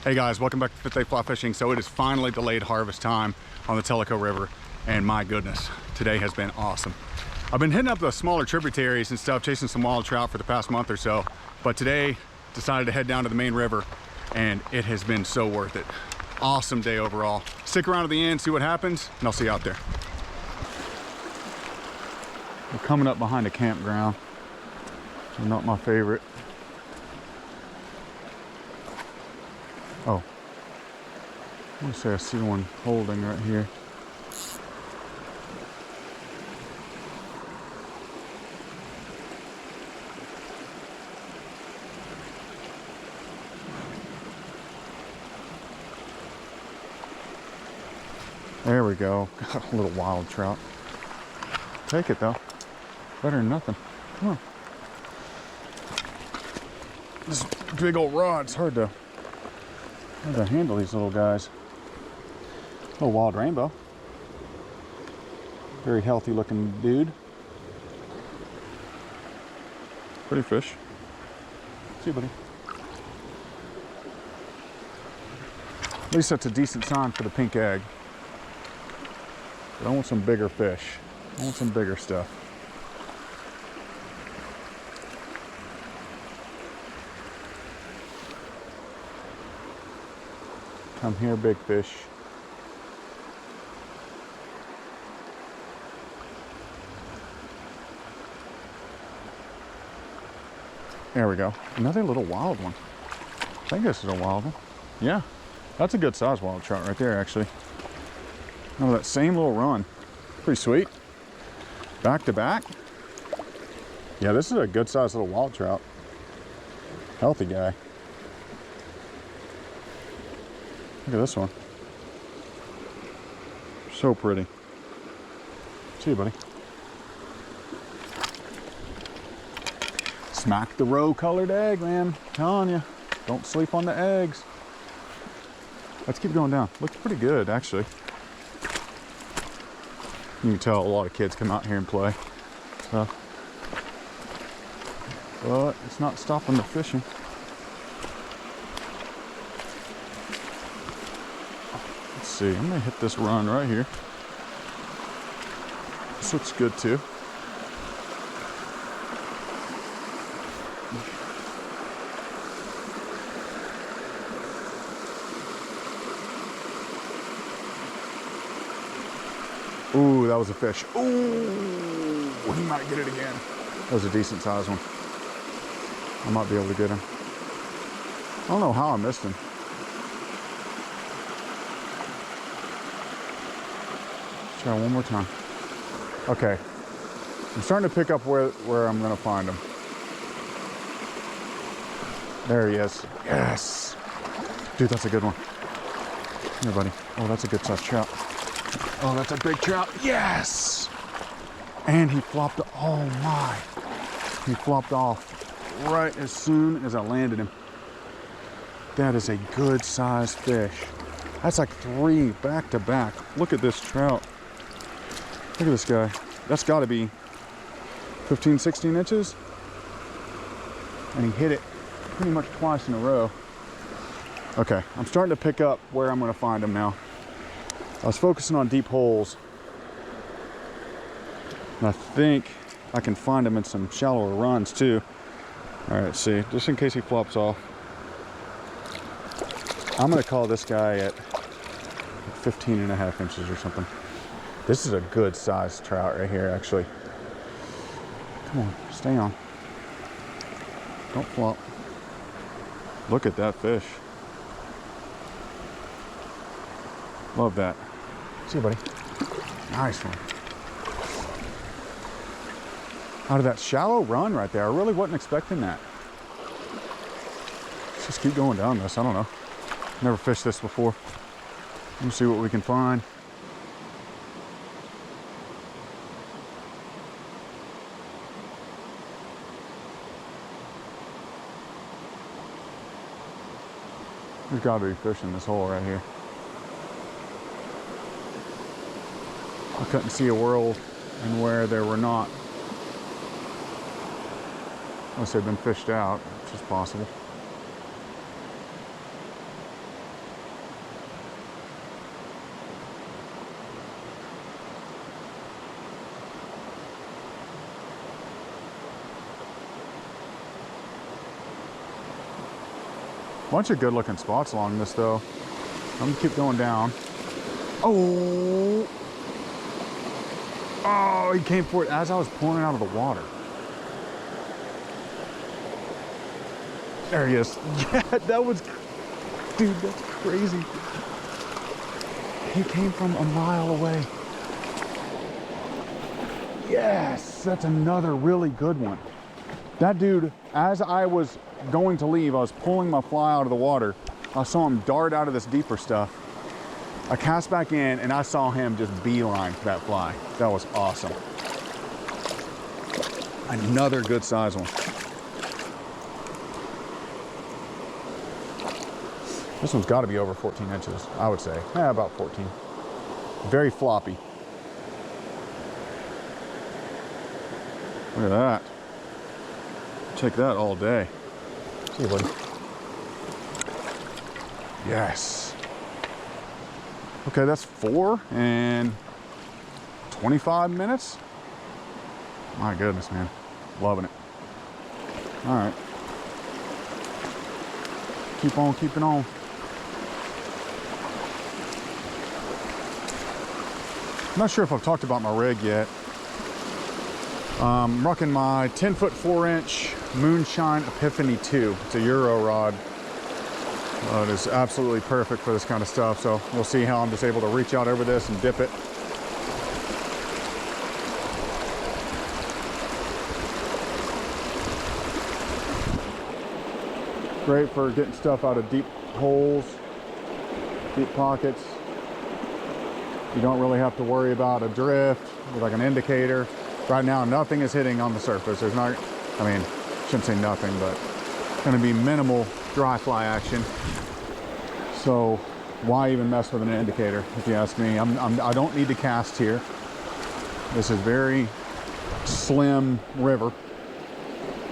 Hey guys, welcome back to Fifth Day Fly Fishing. So it is finally delayed harvest time on the Tellico River, and my goodness, today has been awesome. I've been hitting up the smaller tributaries and stuff, chasing some wild trout for the past month or so, but today decided to head down to the main river, and it has been so worth it. Awesome day overall. Stick around to the end, see what happens, and I'll see you out there. We're coming up behind a campground. Not my favorite. Oh, I want to say I see one holding right here. There we go. Got a little wild trout. Take it though. Better than nothing. Come on. This big old rod's hard to handle these little guys. Little wild rainbow. Very healthy looking dude. Pretty fish. See you, buddy. At least that's a decent sign for the pink egg. But I want some bigger fish. I want some bigger stuff. Come here, big fish. There we go. Another little wild one. I think this is a wild one. Yeah, that's a good size wild trout right there, actually. Oh, that same little run. Pretty sweet. Back to back. Yeah, this is a good size little wild trout. Healthy guy. Look at this one. So pretty. See you, buddy. Smack the roe colored egg, man. I'm telling you. Don't sleep on the eggs. Let's keep going down. Looks pretty good, actually. You can tell a lot of kids come out here and play. So, but it's not stopping the fishing. Let's see, I'm gonna hit this run right here. This looks good too. Ooh, that was a fish. Ooh, he might get it again. That was a decent sized one. I might be able to get him. I don't know how I missed him. Let's try one more time. Okay. I'm starting to pick up where I'm gonna find him. There he is. Yes. Dude, that's a good one. Here, buddy. Oh, that's a good sized trout. Oh, that's a big trout. Yes! And he flopped. Oh my. He flopped off right as soon as I landed him. That is a good sized fish. That's like 3 back to back. Look at this trout. Look at this guy. That's got to be 15, 16 inches. And he hit it pretty much twice in a row. Okay, I'm starting to pick up where I'm going to find him now. I was focusing on deep holes, and I think I can find him in some shallower runs too. All right, let's see, just in case he flops off. I'm gonna call this guy at 15.5 inches or something. This is a good sized trout right here, actually. Come on, stay on. Don't flop. Look at that fish. Love that. See you, buddy. Nice one. Out of that shallow run right there, I really wasn't expecting that. Let's just keep going down this. I don't know. Never fished this before. Let's see what we can find. There's got to be fish in this hole right here. I couldn't see a world in where there were not. Unless they've been fished out, which is possible. Bunch of good looking spots along this though. I'm gonna keep going down. Oh, oh, he came for it as I was pulling it out of the water. There he is. Yeah, that was, dude, that's crazy. He came from a mile away. Yes, that's another really good one. That dude, as I was going to leave, I was pulling my fly out of the water. I saw him dart out of this deeper stuff. I cast back in and I saw him just beeline for that fly. That was awesome. Another good size one. This one's got to be over 14 inches, I would say. Yeah, about 14. Very floppy. Look at that. Take that all day. See you, buddy. Yes. Okay, that's 4 and 25 minutes. My goodness, man. Loving it. All right. Keep on keeping on. I'm not sure if I've talked about my rig yet. I'm rocking my 10-foot 4-inch Moonshine Epiphany 2. It's a Euro rod. It is absolutely perfect for this kind of stuff. So we'll see how I'm just able to reach out over this and dip it. Great for getting stuff out of deep holes, deep pockets. You don't really have to worry about a drift with like an indicator. Right now, nothing is hitting on the surface. There's not, I mean, shouldn't say nothing, but going to be minimal dry fly action. So why even mess with an indicator, if you ask me? I don't need to cast here. This is very slim river.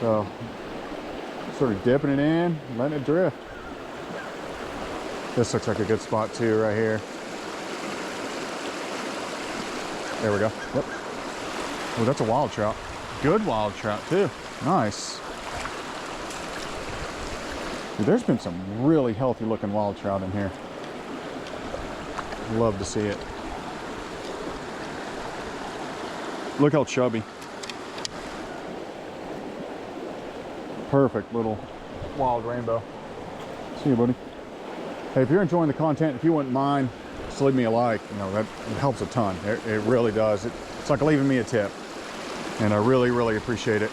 So sort of dipping it in, letting it drift. This looks like a good spot too, right here. There we go. Yep. Oh, that's a wild trout. Good wild trout too. Nice. Dude, there's been some really healthy looking wild trout in here. Love to see it. Look how chubby. Perfect little wild rainbow. See you, buddy. Hey, if you're enjoying the content, if you wouldn't mind, just leave me a like. You know, that helps a ton. It really does. It's like leaving me a tip. And I really, really appreciate it.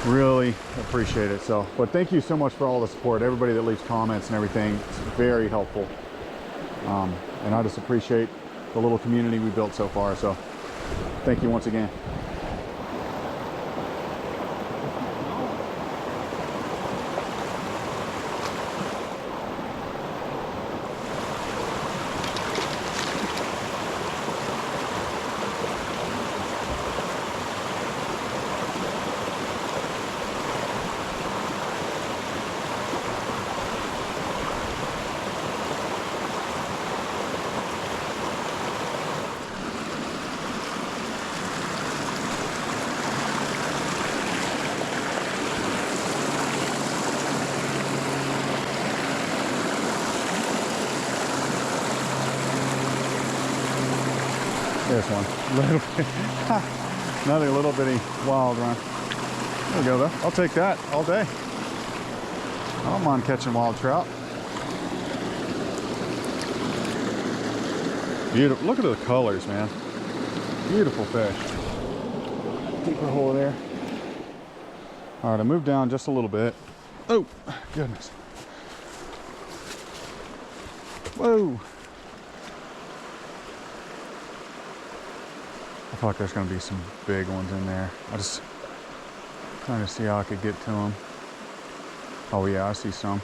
Really appreciate it. So, but thank you so much for all the support. Everybody that leaves comments and everything. It's very helpful. And I just appreciate the little community we built so far. So thank you once again. There's one. Little bit. Another little bitty wild one. There we go though. I'll take that all day. I don't mind catching wild trout. Beautiful. Look at the colors, man. Beautiful fish. Deeper hole there. All right, I moved down just a little bit. Oh, goodness. Whoa. I feel like there's going to be some big ones in there. I just trying to see how I could get to them. Oh yeah, I see some.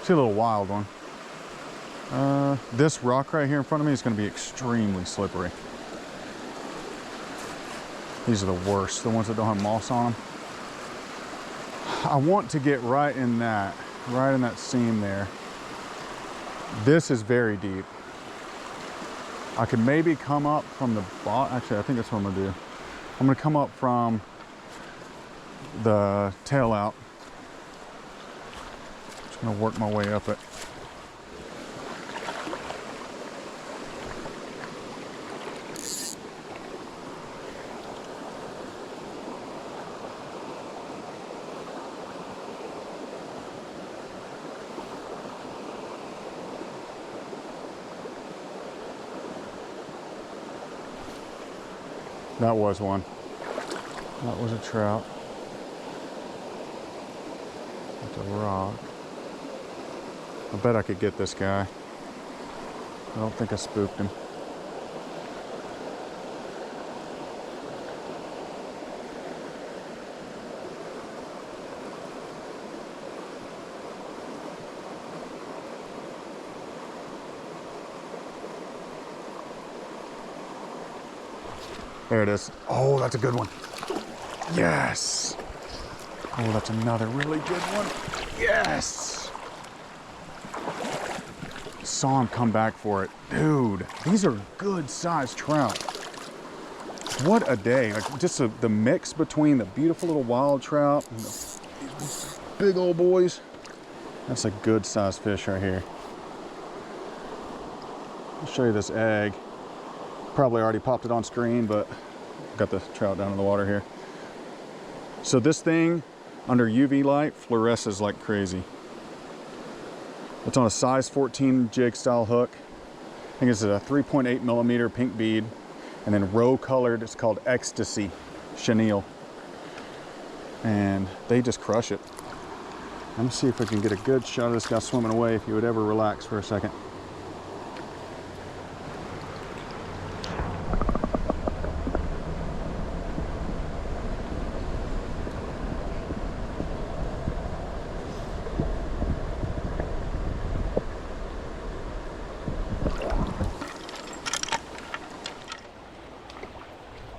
See a little wild one. This rock right here in front of me is going to be extremely slippery. These are the worst, the ones that don't have moss on them. I want to get right in that seam there. This is very deep. I could maybe come up from the bottom. Actually, I think that's what I'm gonna do. I'm gonna come up from the tail out Just gonna work my way up it. That was one. That was a trout. That's a rock. I bet I could get this guy. I don't think I spooked him. There it is. Oh, that's a good one. Yes. Oh, that's another really good one. Yes. Saw him come back for it. Dude, these are good sized trout. What a day. Like just the mix between the beautiful little wild trout and the big old boys. That's a good sized fish right here. I'll show you this egg. Probably already popped it on screen, but got the trout down in the water here. So this thing under UV light fluoresces like crazy. It's on a size 14 jig style hook. I think it's a 3.8 millimeter pink bead, and then roe colored. It's called Ecstasy Chenille, and they just crush it. Let me see if I can get a good shot of this guy swimming away. If you would ever relax for a second.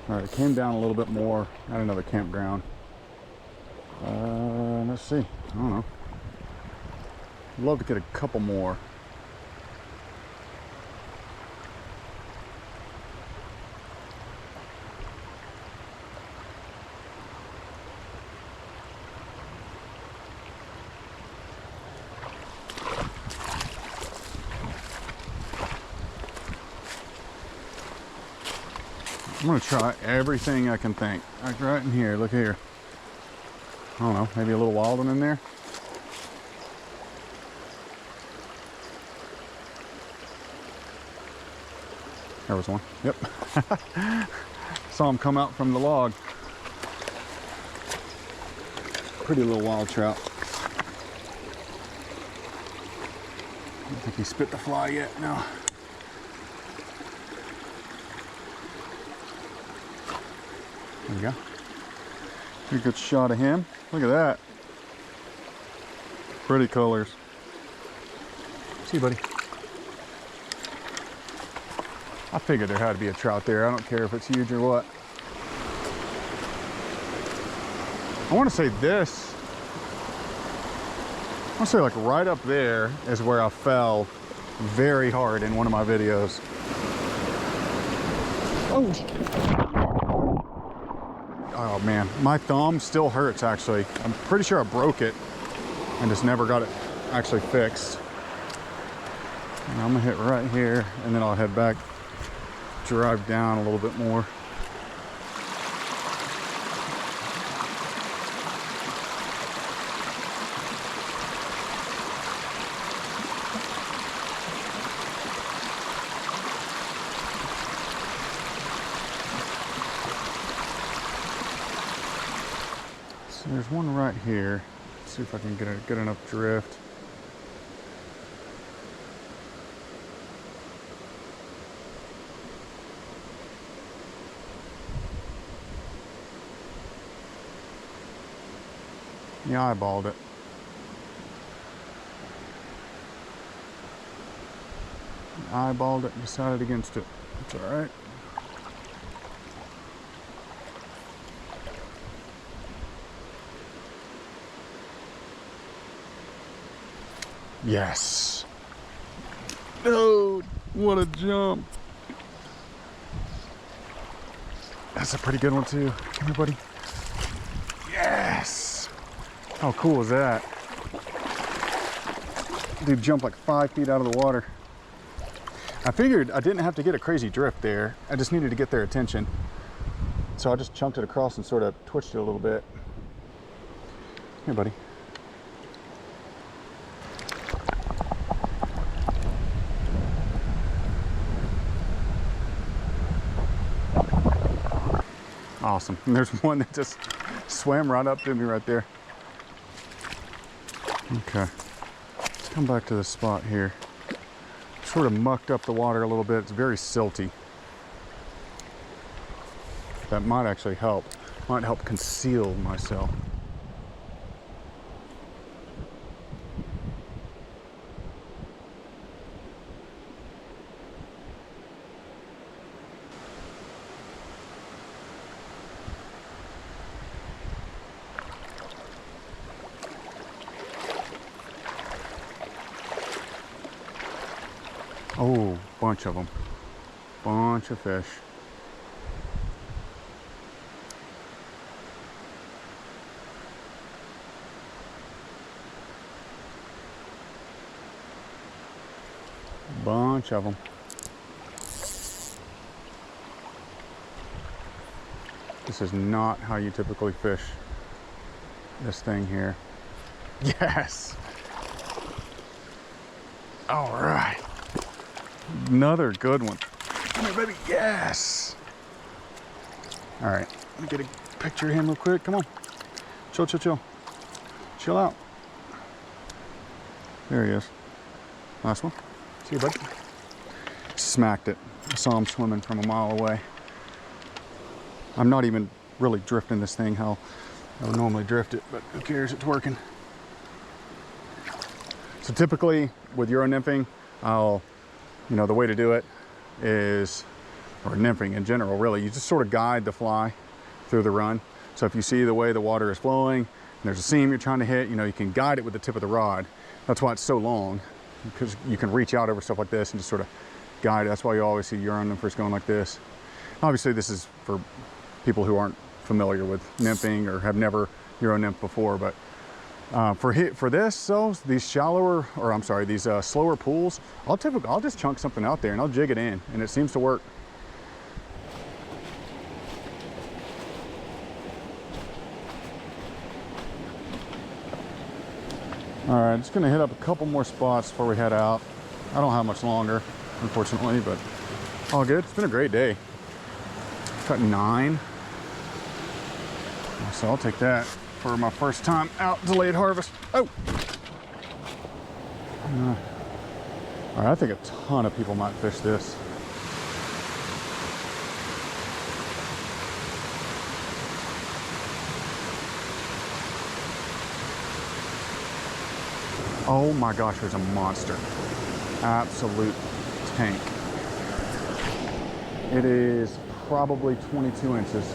All right, it came down a little bit more at another campground. Let's see, I don't know. I'd love to get a couple more. I'm gonna try everything I can think. Like right in here, look here. I don't know, maybe a little wild one in there. There was one, yep. Saw him come out from the log. Pretty little wild trout. I don't think he spit the fly yet, no. There we go. Pretty good shot of him. Look at that. Pretty colors. See you, buddy. I figured there had to be a trout there. I don't care if it's huge or what. I want to say this. I want to say like right up there is where I fell very hard in one of my videos. Oh man, my thumb still hurts actually. I'm pretty sure I broke it and just never got it actually fixed. And I'm gonna hit right here and then I'll head back, drive down a little bit more. There's one right here. Let's see if I can get a good enough drift. Yeah, I eyeballed it. Eyeballed it and decided against it. It's all right. Yes. Oh, what a jump. That's a pretty good one too. Come here, buddy. Yes. How cool is that? Dude jumped like 5 feet out of the water. I figured I didn't have to get a crazy drift there. I just needed to get their attention. So I just chunked it across and sort of twitched it a little bit. Here, buddy. Awesome. And there's one that just swam right up to me right there. Okay. Let's come back to this spot here. Sort of mucked up the water a little bit. It's very silty. That might actually help. Might help conceal myself. Oh, bunch of them. Bunch of fish. Bunch of them. This is not how you typically fish this thing here. Yes! All right. Another good one. Come here, baby. Yes! All right. Let me get a picture of him real quick. Come on. Chill, chill, chill. Chill out. There he is. Last one. See you, buddy. Smacked it. I saw him swimming from a mile away. I'm not even really drifting this thing how I would normally drift it, but who cares? It's working. So typically with euronymphing, the way to do it is, or nymphing in general, really, you just sort of guide the fly through the run. So if you see the way the water is flowing, and there's a seam you're trying to hit, you can guide it with the tip of the rod. That's why it's so long, because you can reach out over stuff like this and just sort of guide it. That's why you always see euronymphers going like this. Obviously, this is for people who aren't familiar with nymphing or have never euronymphed before, but for this, so these shallower, or I'm sorry, these slower pools, I'll just chunk something out there and I'll jig it in, and it seems to work. All right, just gonna hit up a couple more spots before we head out. I don't have much longer, unfortunately, but all good. It's been a great day. Cut 9. So I'll take that for my first time out delayed harvest. Oh! All right, I think a ton of people might fish this. Oh my gosh, there's a monster. Absolute tank. It is probably 22 inches.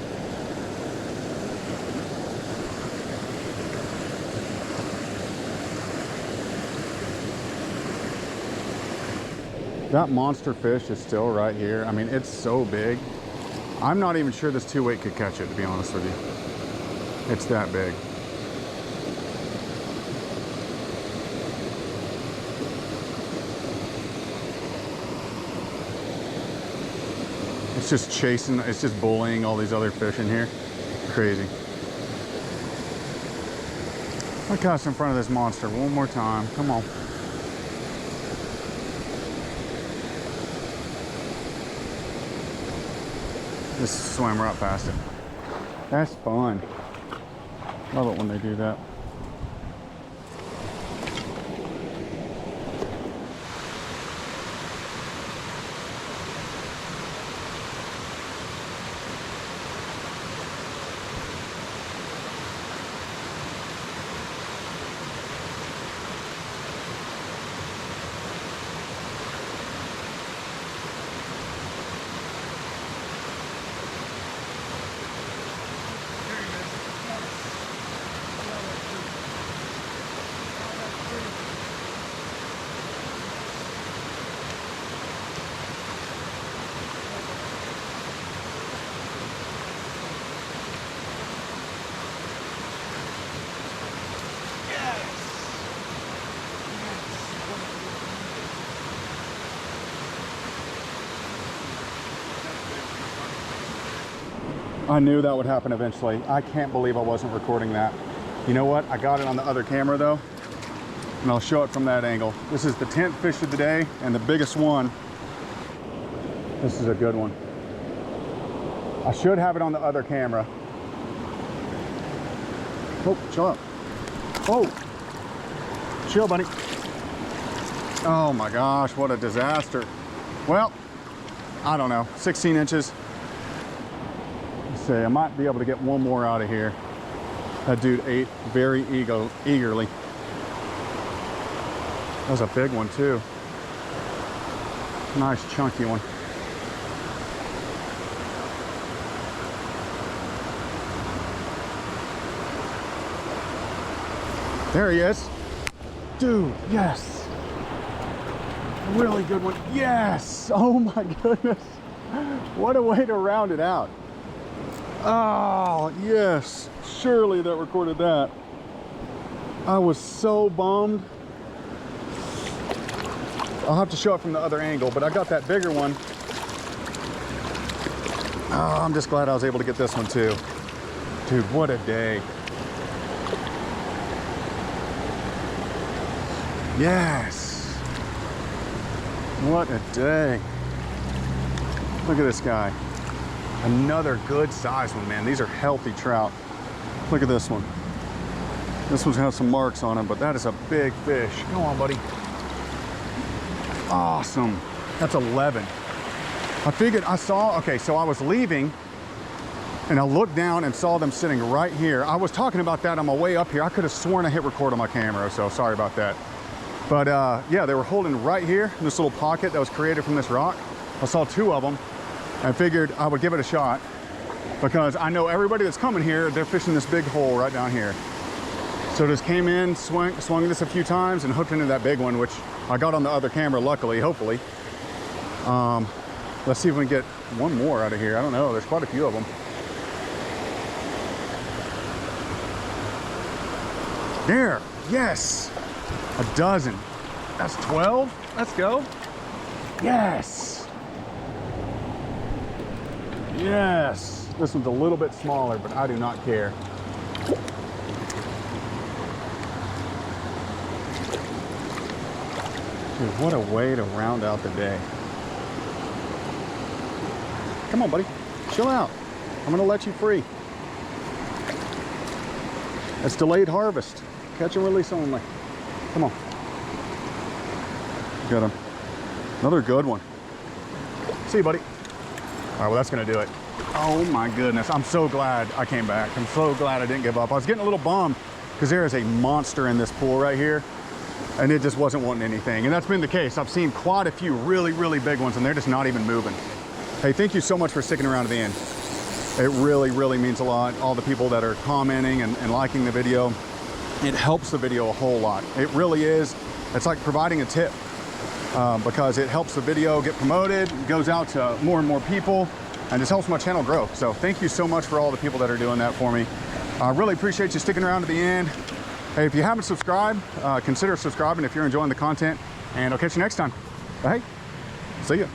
That monster fish is still right here. I mean, it's so big. I'm not even sure this 2-weight could catch it, to be honest with you. It's that big. It's just chasing, it's just bullying all these other fish in here. Crazy. I'll cast in front of this monster one more time. Come on. Just swam right past it. That's fun. Love it when they do that. I knew that would happen eventually. I can't believe I wasn't recording that. You know what? I got it on the other camera though, and I'll show it from that angle. This is the 10th fish of the day and the biggest one. This is a good one. I should have it on the other camera. Oh, chill out. Oh, chill, buddy. Oh my gosh, what a disaster. Well, I don't know, 16 inches. Let's see, I might be able to get one more out of here. That dude ate very eagerly. That was a big one too. Nice chunky one. There he is. Dude, yes. Really good one. Yes. Oh my goodness. What a way to round it out. Oh, yes. Surely that recorded that. I was so bummed. I'll have to show it from the other angle, but I got that bigger one. Oh, I'm just glad I was able to get this one too. Dude, what a day. Yes. What a day. Look at this guy. Another good size one, man. These are healthy trout. Look at this one. This one's has some marks on him, but that is a big fish. Go on, buddy. Awesome. That's 11. I figured I saw, okay, so I was leaving and I looked down and saw them sitting right here. I was talking about that on my way up here. I could have sworn I hit record on my camera, so sorry about that. But yeah, they were holding right here in this little pocket that was created from this rock. I saw two of them and figured I would give it a shot because I know everybody that's coming here, they're fishing this big hole right down here. So just came in, swung this a few times and hooked into that big one, which I got on the other camera, luckily, hopefully. Let's see if we can get one more out of here. I don't know, there's quite a few of them. There, yes. A dozen. That's 12. Let's go. Yes. Yes. This one's a little bit smaller, but I do not care. Dude, what a way to round out the day. Come on, buddy. Chill out. I'm gonna let you free. It's delayed harvest. Catch and release only. Come on. Got him. Another good one. See you, buddy. All right, well, that's gonna do it. Oh my goodness, I'm so glad I came back. I'm so glad I didn't give up. I was getting a little bummed because there is a monster in this pool right here and it just wasn't wanting anything. And that's been the case. I've seen quite a few really, really big ones and they're just not even moving. Hey, thank you so much for sticking around to the end. It really, really means a lot. All the people that are commenting and liking the video. It helps the video a whole lot. It really is. It's like providing a tip because it helps the video get promoted, goes out to more and more people, and just helps my channel grow. So thank you so much for all the people that are doing that for me. I really appreciate you sticking around to the end. Hey, if you haven't subscribed, consider subscribing if you're enjoying the content, and I'll catch you next time. Hey, see ya.